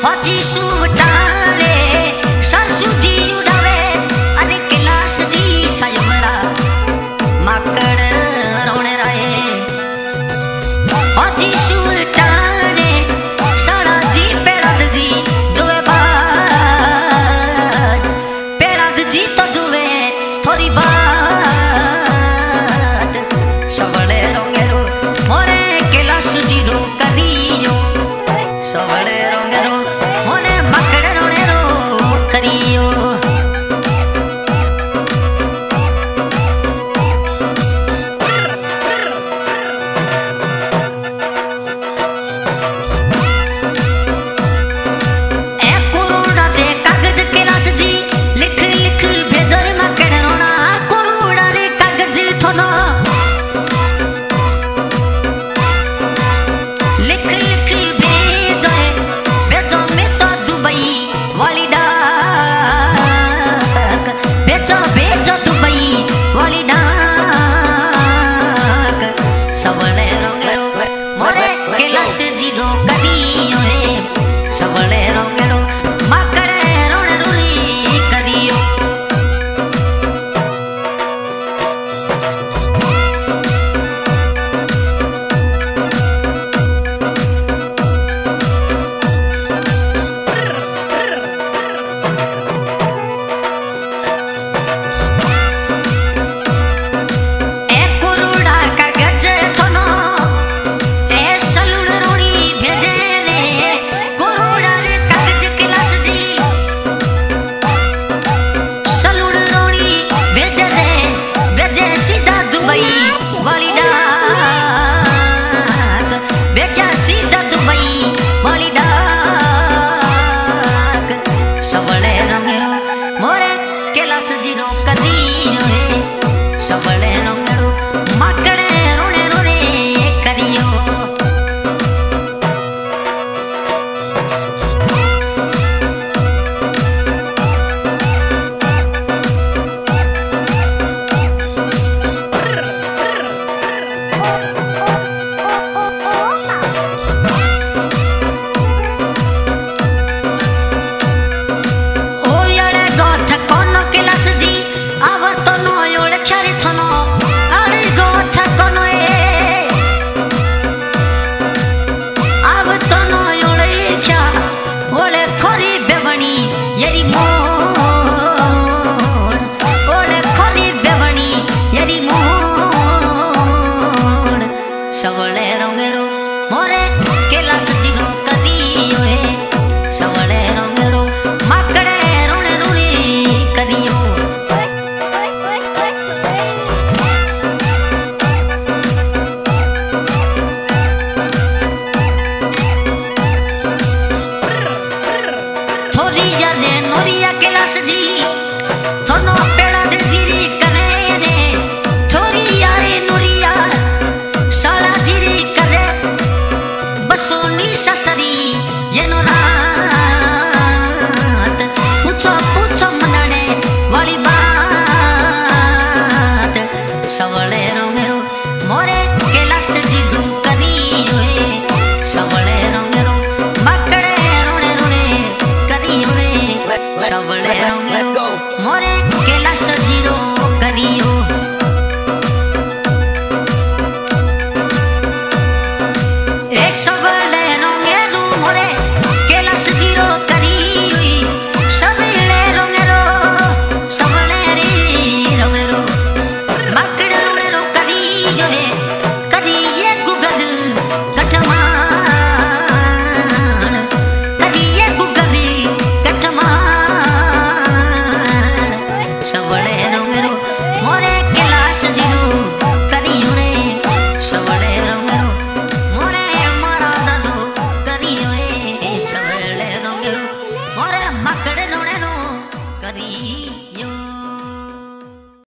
हजी सुवटारे सासू जी उड़ावे अरे कैलाश जी सायमरा माकड़ रोने राए हजी सुवटारे साड़ा जी पेड़ाद जी जोवे बात पेड़ाद जी तो जोवे थोड़ी बात सबले रोंगेरो मोरे कैलाश जी रो करियो सबले रोंगेरो मोरे माकड़ रोने रो करियो कैलाश जी रो करियो सबले रोंगेरो माकड़े रोने रुरी करियो सबले रोंगेरो मोरे कैलाश जी रो करियो सबले रोंगेरो माकड़े रोने रोने करियो सबले रोंगेरो मोरे कैलाश जी रो करियो सबले रोंगेरो माकड़े रोने रुरी करियो थोड़ी यादे नोरिया कैलाश जी थोनो पेड़ा दे जीरी करे ने थोड़ी यारे नोरिया साला जीरी करे बसोनी ससरी ये नो रात पूछो पूछो मनने वाली बात सबले रोंगेरो मोरे कैलाश जी दू करियो सबले रोंगेरो माकड़े रोने रोने करियो सबले रोंगेरो मोरे कैलाश जी रो करियो सबले रोंगेरो मोरे कैलाश जी रो करियो सबले रोंगेरो सबले रे रोंगेरो माकड़ रोने रो करियो करिए गुगल कटमान करिए गुगल कटमान सबले रोंगेरो मोरे कैलाश जी रो करियो सबले रोंगेरो सबले रोंगेरो मोरे माकड़ रोने रो करियो।